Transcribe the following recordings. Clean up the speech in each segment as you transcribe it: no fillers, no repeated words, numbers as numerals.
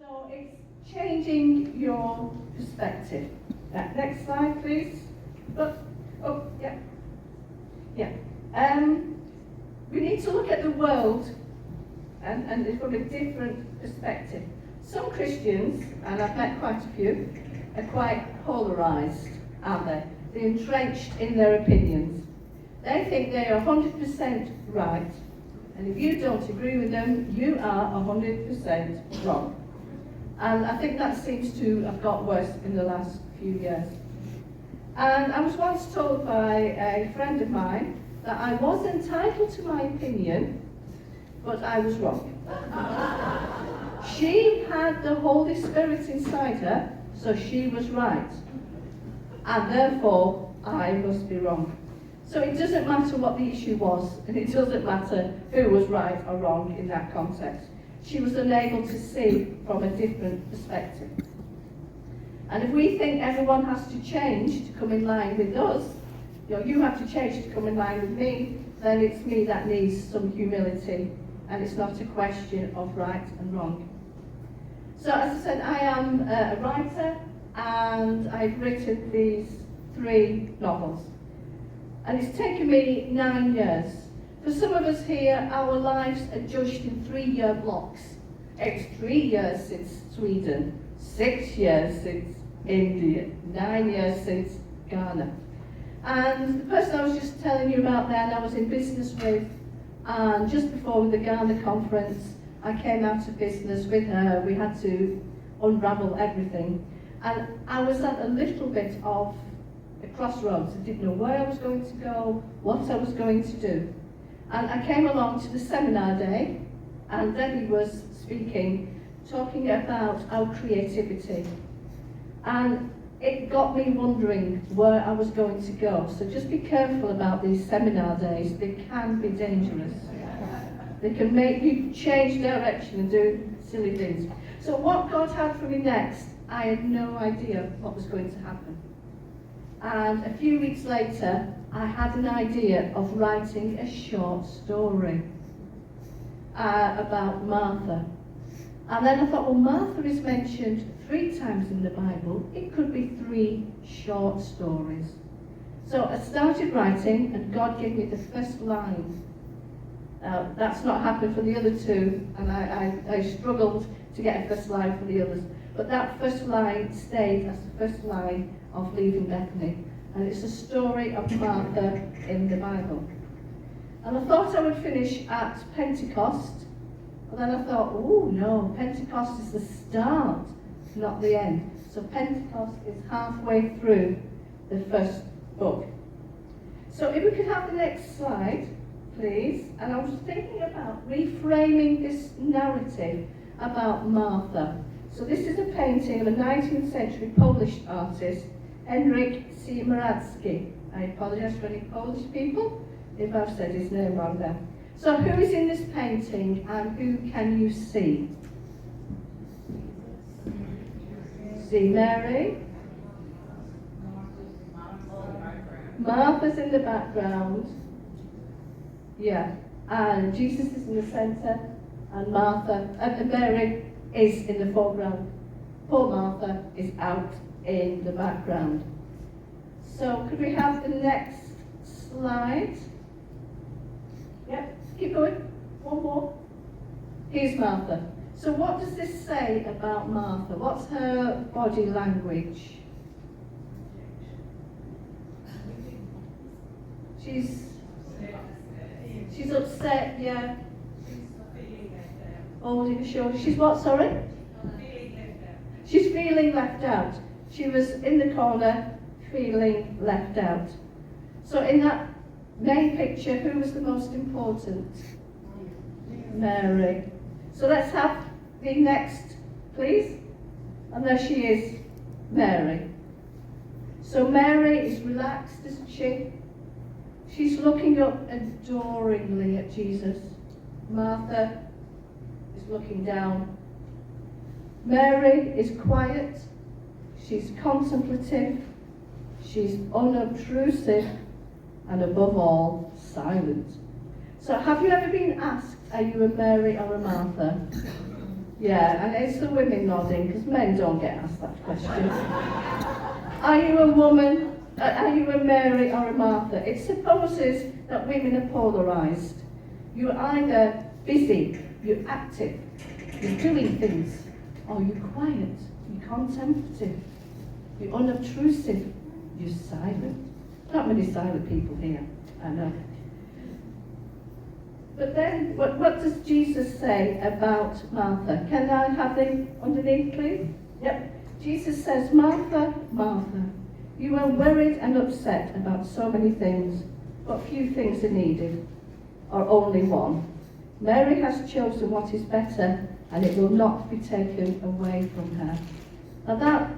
So it's changing your perspective. Next slide, please. Yeah. We need to look at the world and from a different perspective. Some Christians, and I've met quite a few, are quite polarised, aren't they? They're entrenched in their opinions. They think they are 100% right, and if you don't agree with them, you are 100% wrong. And I think that seems to have got worse in the last few years. And I was once told by a friend of mine that I was entitled to my opinion, but I was wrong. She had the Holy Spirit inside her, so she was right. And therefore, I must be wrong. So it doesn't matter what the issue was, and it doesn't matter who was right or wrong in that context. She was unable to see from a different perspective. And if we think everyone has to change to come in line with us, you have to change to come in line with me, then it's me that needs some humility, and it's not a question of right and wrong. So as I said, I am a writer, and I've written these 3 novels. And it's taken me 9 years. For some of us here, our lives are judged in 3-year blocks. It's 3 years since Sweden, 6 years since India, 9 years since Ghana. And the person I was just telling you about then, I was in business with, and just before the Ghana conference, I came out of business with her. We had to unravel everything. And I was at a little bit of a crossroads. I didn't know where I was going to go, what I was going to do. And I came along to the seminar day, and Debbie was speaking, talking about our creativity. And it got me wondering where I was going to go. So just be careful about these seminar days. They can be dangerous. They can make you change direction and do silly things. So what God had for me next, I had no idea what was going to happen. And a few weeks later, I had an idea of writing a short story about Martha. And then I thought, well, Martha is mentioned 3 times in the Bible. It could be 3 short stories. So I started writing, and God gave me the first line. That's not happened for the other 2, and I struggled to get a first line for the others. But that first line stayed as the first line of Leaving Bethany. And it's a story of Martha in the Bible. And I thought I would finish at Pentecost. And then I thought, oh no, Pentecost is the start, not the end. So Pentecost is halfway through the first book. So if we could have the next slide, please. And I was thinking about reframing this narrative about Martha. So this is a painting of a 19th century Polish artist, Henryk Siemieradzki. I apologize for any Polish people if I've said his name wrong there. So who is in this painting, and who can you see? See Mary? Martha's in the background. Yeah. And Jesus is in the centre, and Mary is in the foreground. Poor Martha is out in the background. So could we have the next slide? Yep, keep going. One more. Here's Martha. So what does this say about Martha? What's her body language? She's upset, yeah. Holding her shoulder. She's what, sorry? She's feeling left out. She was in the corner, feeling left out. So in that main picture, who was the most important? Mary. So let's have the next, please. And there she is, Mary. So Mary is relaxed, isn't she? She's looking up adoringly at Jesus. Martha is looking down. Mary is quiet. She's contemplative. She's unobtrusive. And above all, silent. So have you ever been asked, are you a Mary or a Martha? Yeah, and it's the women nodding, because men don't get asked that question. Are you a woman? Are you a Mary or a Martha? It supposes that women are polarised. You're either busy, you're active, you're doing things, or you're quiet, you're contemplative, you're unobtrusive, you're silent. Not many silent people here, I know. But then, what does Jesus say about Martha? Can I have them underneath, please? Yep. Jesus says, Martha, Martha, you are worried and upset about so many things, but few things are needed, or only one. Mary has chosen what is better, and it will not be taken away from her. Now that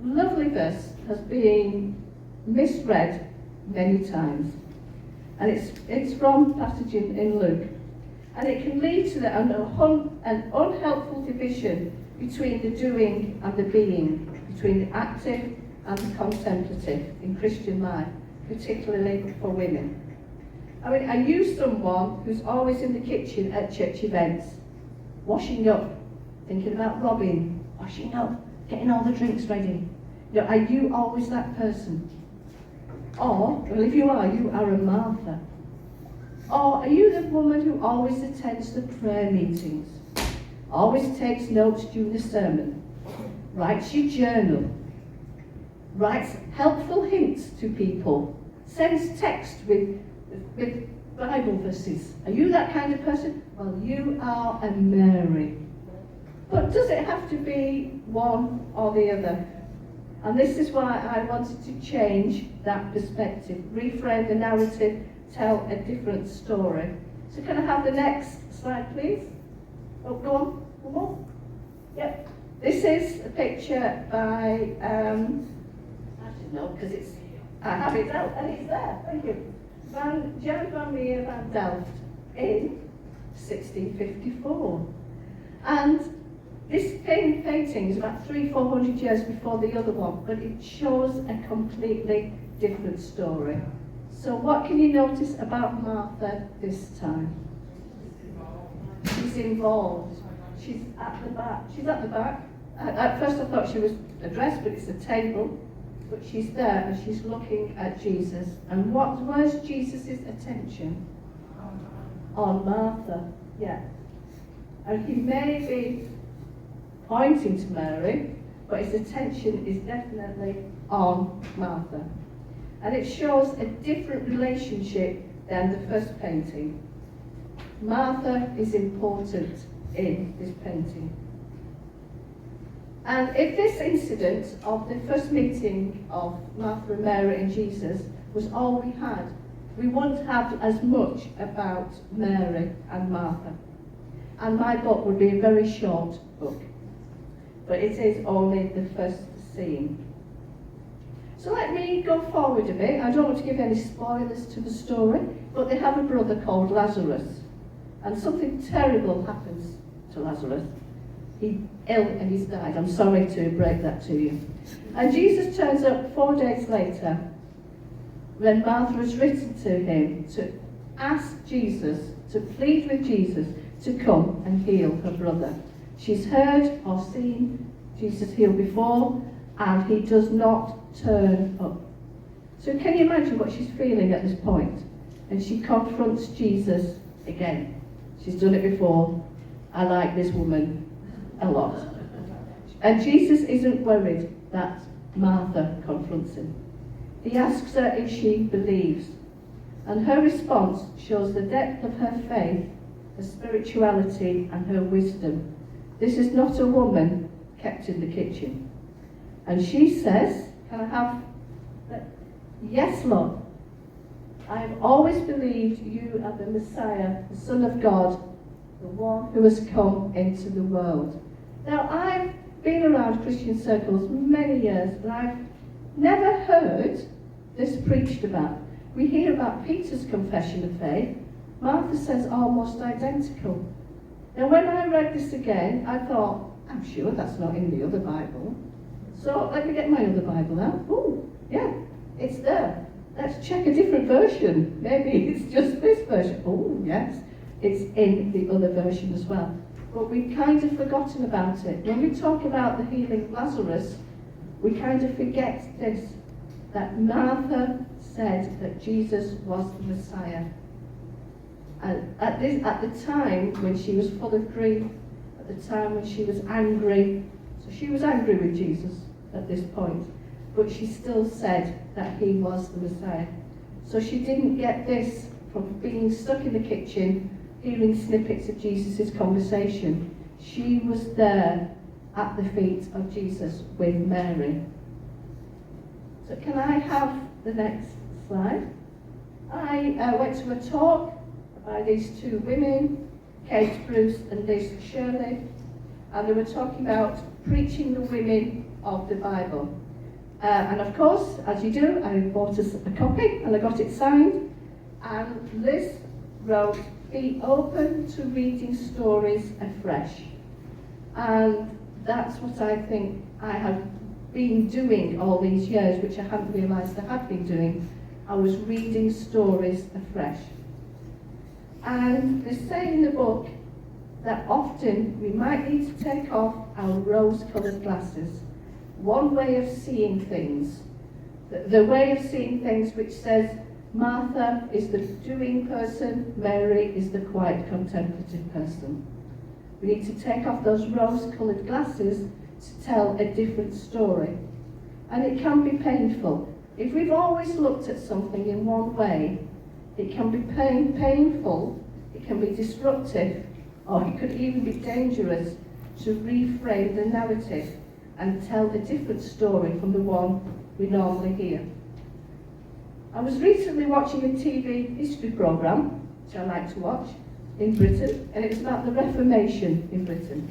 lovely verse has been misread many times. And it's from passage in Luke. And it can lead to an unhelpful division between the doing and the being, between the active and the contemplative in Christian life, particularly for women. I mean, are you someone who's always in the kitchen at church events, washing up, thinking about Robin, washing up, getting all the drinks ready? You know, are you always that person? Or, well, if you are a Martha. Or are you the woman who always attends the prayer meetings, always takes notes during the sermon, writes your journal, writes helpful hints to people, sends text with Bible verses? Are you that kind of person? Well, you are a Mary. But does it have to be one or the other? And this is why I wanted to change that perspective, reframe the narrative, tell a different story. So can I have the next slide, please? Oh, go on, one more. Yep. This is a picture by, I don't know, because I have it out, and it's there, thank you. Jan van Meer van Delft in 1654. And this painting is about 300-400 years before the other one, but it shows a completely different story. So what can you notice about Martha this time? She's involved. She's at the back. She's at the back. At first I thought she was addressed, but it's a table. But she's there and she's looking at Jesus. And where's Jesus' attention? On Martha. Yeah. And he may be pointing to Mary, but his attention is definitely on Martha. And it shows a different relationship than the first painting. Martha is important in this painting. And if this incident of the first meeting of Martha and Mary and Jesus was all we had, we wouldn't have as much about Mary and Martha. And my book would be a very short book. But it is only the first scene. So let me go forward a bit. I don't want to give any spoilers to the story, but they have a brother called Lazarus. And something terrible happens to Lazarus. He's ill and he's died. I'm sorry to break that to you. And Jesus turns up 4 days later when Martha has written to him to ask Jesus, to plead with Jesus to come and heal her brother. She's heard or seen Jesus heal before, and he does not turn up. So can you imagine what she's feeling at this point? And she confronts Jesus again. She's done it before. I like this woman a lot. And Jesus isn't worried that Martha confronts him. He asks her if she believes. And her response shows the depth of her faith, her spirituality, and her wisdom. This is not a woman kept in the kitchen. And she says, can I have that? Yes, Lord. I have always believed you are the Messiah, the Son of God, the one who has come into the world. Now, I've been around Christian circles many years, and I've never heard this preached about. We hear about Peter's confession of faith. Martha says almost identical. Now, when I read this again, I thought, I'm sure that's not in the other Bible. So let me get my other Bible out. Oh, yeah, it's there. Let's check a different version. Maybe it's just this version. Oh, yes, it's in the other version as well. but we've kind of forgotten about it. When we talk about the healing of Lazarus, we kind of forget this, that Martha said that Jesus was the Messiah. And at the time when she was full of grief, at the time when she was angry, so she was angry with Jesus at this point, but she still said that he was the Messiah. So she didn't get this from being stuck in the kitchen, hearing snippets of Jesus' conversation. She was there at the feet of Jesus with Mary. So can I have the next slide? I went to a talk by these two women, Kate Bruce and Liz Shirley, and they were talking about preaching the women of the Bible. And of course, as you do, I bought us a copy and I got it signed. And Liz wrote, "Be open to reading stories afresh." And that's what I think I have been doing all these years, which I hadn't realised I had been doing. I was reading stories afresh. And they say in the book that often we might need to take off our rose-coloured glasses. One way of seeing things, the way of seeing things which says Martha is the doing person, Mary is the quiet contemplative person. We need to take off those rose-coloured glasses to tell a different story. And it can be painful. If we've always looked at something in one way, it can be painful, it can be disruptive, or it could even be dangerous to reframe the narrative and tell a different story from the one we normally hear. I was recently watching a TV history programme, which I like to watch, in Britain, and it was about the Reformation in Britain.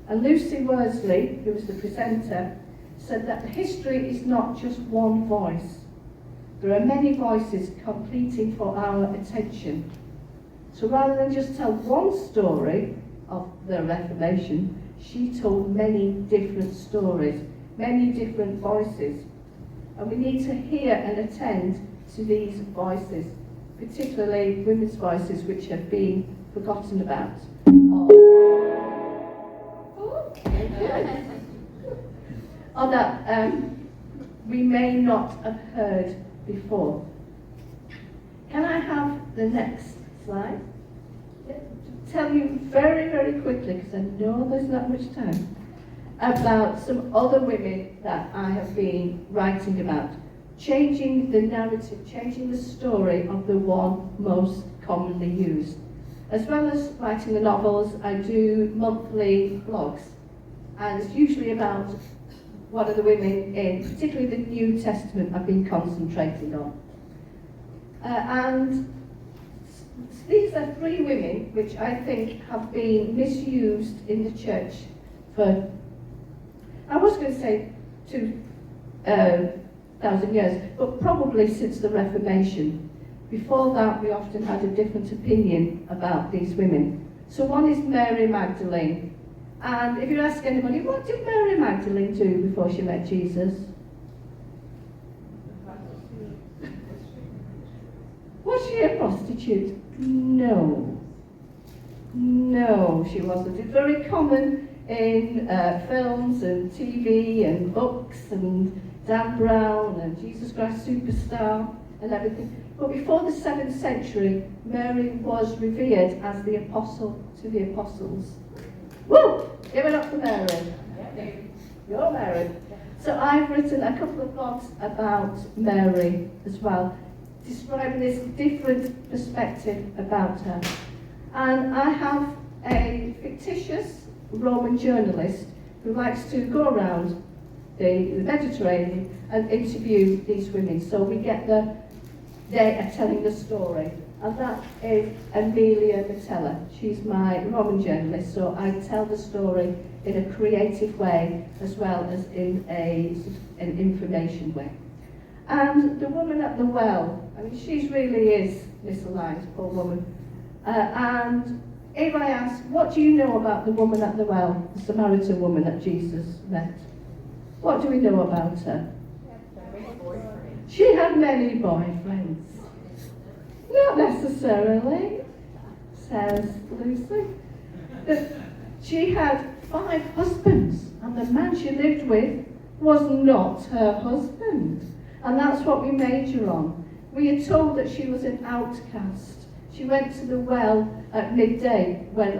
And Lucy Worsley, who was the presenter, said that history is not just one voice. There are many voices competing for our attention. So rather than just tell one story of the Reformation, she told many different stories, many different voices. And we need to hear and attend to these voices, particularly women's voices which have been forgotten about. Or that we may not have heard before. Can I have the next slide? Tell you very, very quickly, because I know there's not much time, about some other women that I have been writing about. Changing the narrative, changing the story of the one most commonly used. As well as writing the novels, I do monthly blogs. And it's usually about one of the women in, particularly the New Testament, I've been concentrating on. And these are three women which I think have been misused in the church for, I was going to say 2,000 years, but probably since the Reformation. Before that, we often had a different opinion about these women. So one is Mary Magdalene. And if you ask anybody, what did Mary Magdalene do before she met Jesus? Was she a prostitute? No. No, she wasn't. It's very common in films and TV and books and Dan Brown and Jesus Christ Superstar and everything. But before the 7th century, Mary was revered as the apostle to the apostles. Woo! Give it up for Mary. You're Mary. So I've written a couple of blogs about Mary as well, describing this different perspective about her. And I have a fictitious Roman journalist who likes to go around the Mediterranean and interview these women. So we get they are telling the story. And that is Amelia Metella. She's my Roman journalist, so I tell the story in a creative way as well as in an information way. And the woman at the well, I mean, she really is misaligned, poor woman. And if I ask, what do you know about the woman at the well, the Samaritan woman that Jesus met? What do we know about her? She had many boyfriends. Not necessarily, says Lucy. She had 5 husbands, and the man she lived with was not her husband. And that's what we major on. We are told that she was an outcast. She went to the well at midday when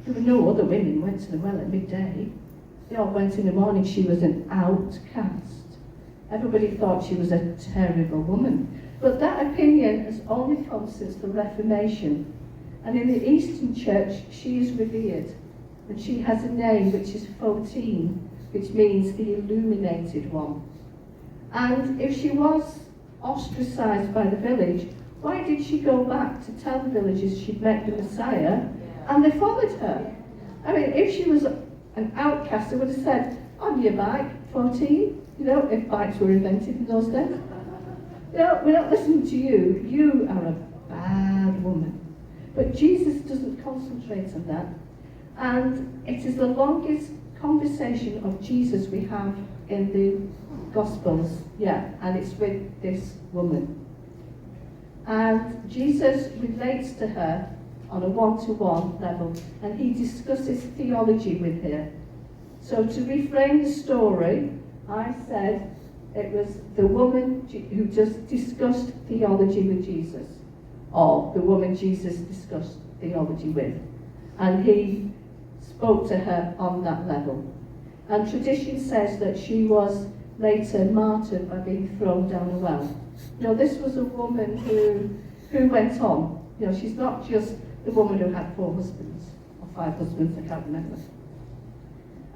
there were no other women went to the well at midday. They all went in the morning. She was an outcast. Everybody thought she was a terrible woman. But that opinion has only come since the Reformation. And in the Eastern Church, she is revered. And she has a name which is 14, which means the illuminated one. And if she was ostracized by the village, why did she go back to tell the villagers she'd met the Messiah and they followed her? I mean, if she was an outcast, they would have said, on your bike, 14, if bikes were invented in those days. We're not listening to you. You are a bad woman. But Jesus doesn't concentrate on that. And it is the longest conversation of Jesus we have in the Gospels, and it's with this woman. And Jesus relates to her on a one-to-one level, and he discusses theology with her. So to reframe the story, I said it was the woman who just discussed theology with Jesus, or the woman Jesus discussed theology with. And he spoke to her on that level. And tradition says that she was later martyred by being thrown down a well. This was a woman who went on. She's not just the woman who had 4 husbands, or 5 husbands, I can't remember.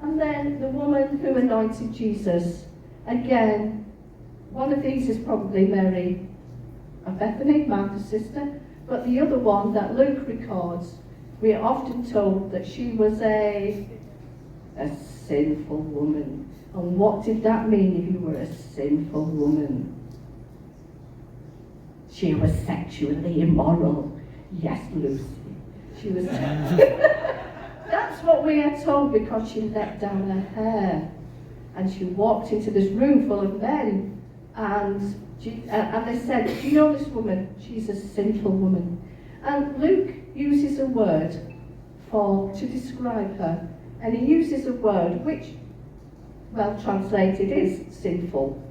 And then the woman who anointed Jesus, again, one of these is probably Mary of Bethany, Martha's sister, but the other one that Luke records, we are often told that she was a sinful woman. And what did that mean if you were a sinful woman? She was sexually immoral. Yes, Lucy. She was. That's what we are told, because she let down her hair. And she walked into this room full of men. And they said, do you know this woman? She's a sinful woman. And Luke uses a word to describe her. And he uses a word which, well translated, is sinful.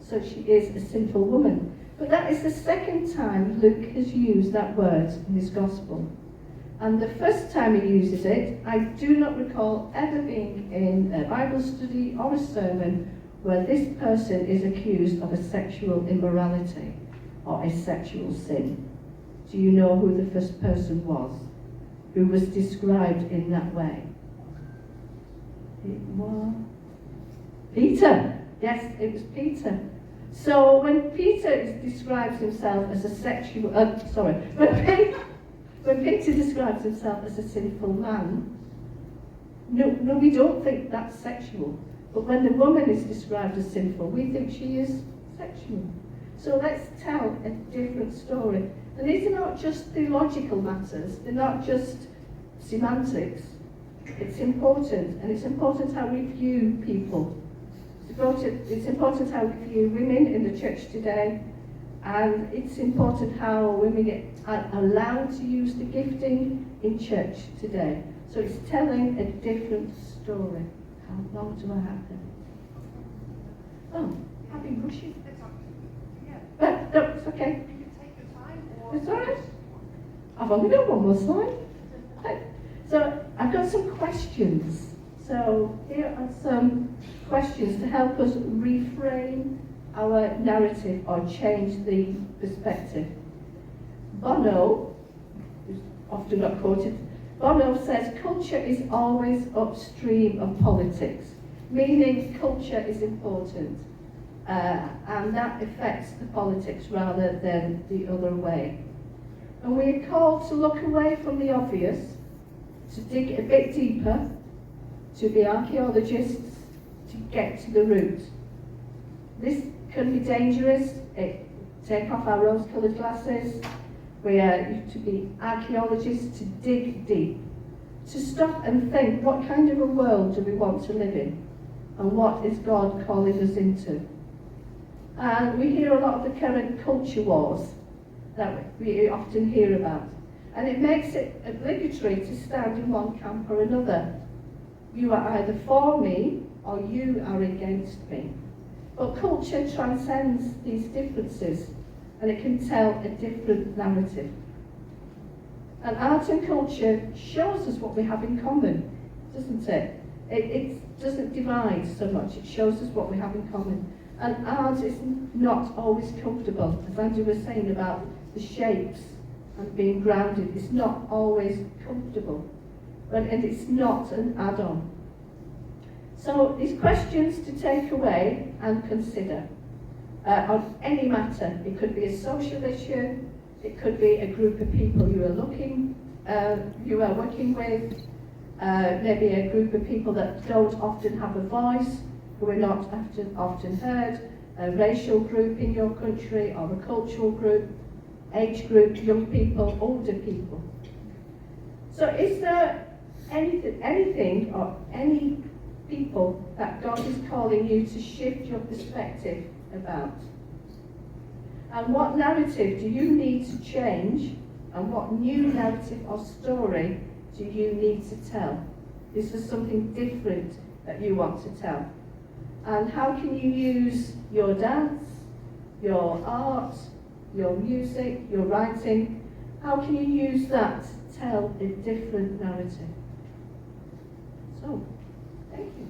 So she is a sinful woman. But that is the second time Luke has used that word in his gospel. And the first time he uses it, I do not recall ever being in a Bible study or a sermon where this person is accused of a sexual immorality or a sexual sin. Do you know who the first person was who was described in that way? It was Peter. Yes, it was Peter. So when Peter describes himself as a sexual, when Peter describes himself as a sinful man, no, we don't think that's sexual. But when the woman is described as sinful, we think she is sexual. So let's tell a different story. And these are not just theological matters, they're not just semantics. It's important, and it's important how we view people. It's important how we view women in the church today, and it's important how women get allowed to use the gifting in church today. So it's telling a different story. How long do I have then? Oh, I've been rushing. But no, it's okay. You can take your time. Or it's all right. I've only got one more slide. So I've got some questions. So here are some questions to help us reframe our narrative or change the perspective. Bono, who's often not quoted, Bono says culture is always upstream of politics, meaning culture is important, and that affects the politics rather than the other way. And we are called to look away from the obvious, to dig a bit deeper, to be archaeologists, to get to the root. This can be dangerous. Take off our rose-coloured glasses. We are to be archaeologists, to dig deep, to stop and think, what kind of a world do we want to live in? And what is God calling us into? And we hear a lot of the current culture wars that we often hear about. And it makes it obligatory to stand in one camp or another. You are either for me or you are against me. But culture transcends these differences, and it can tell a different narrative. And art and culture shows us what we have in common, doesn't it? It doesn't divide so much, it shows us what we have in common. And art is not always comfortable, as Andrew was saying about the shapes and being grounded. It's not always comfortable, and it's not an add-on. So these questions to take away and consider on any matter. It could be a social issue, it could be a group of people you are working with, maybe a group of people that don't often have a voice, who are not often heard, a racial group in your country, or a cultural group, age group, young people, older people. So is there anything or any people that God is calling you to shift your perspective about? And what narrative do you need to change, and what new narrative or story do you need to tell? Is there something different that you want to tell? And how can you use your dance, your art, your music, your writing, how can you use that to tell a different narrative? So, thank you.